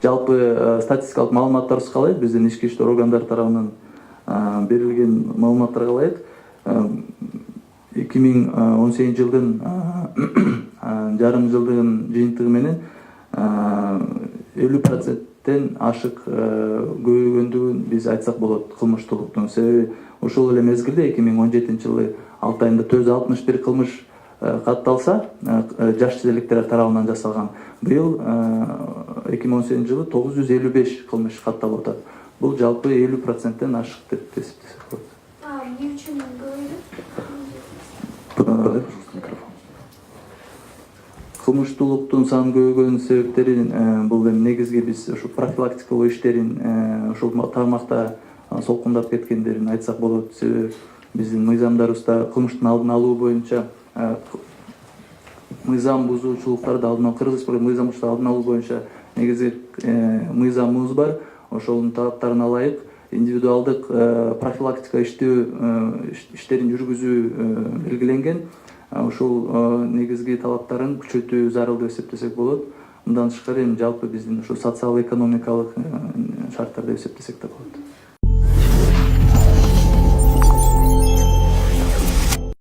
жалпы статистикалык маалыматтарыбыз калай? Биздин ички иштер органдары тарабынан берилген маалыматтарга ылайык 2018 жылдын жарым жылдын жыйынтыгы менен 50%тен ашык көбөйгөндүгүн биз айтсак болот кылмыштуулуктун. Себеби ушул эле мезгилде 2017 жылы 6 айында 461 кылмыш катталса, жаш челектер тарабынан жасалган. Быйыл 2018 жылы 955 кылмыш катталып атат. Бул жалпы 50%тен ашык деп эсептесек болот. Эмне үчүн көбөйдү? Кылмыштуулуктун санын көбөйгөнүнүн себептерин бул эми негизги биз ушу профилактикалык иштерин ушул тармакта солкундап кеткендерин айтсак болот. Себеби биздин мыйзамдарыбызда кылмыштын алдын алуу боюнча мыйзам бузуучулуктарды алдын алуу, Кыргыз Республикасынын мыйзам бузуучулуктарды алдын алуу боюнча негизги мыйзамыбыз бар. Ошонун талаптарына ылайык индивидуалдык профилактика иштерин жүргүзүү белгиленген. Ушул негизги талаптарын күчөтүү зарыл деп эсептесек болот. Мындан тышкары эми жалпы биздин ушу социал экономикалык шарттар деп эсептесек да болот.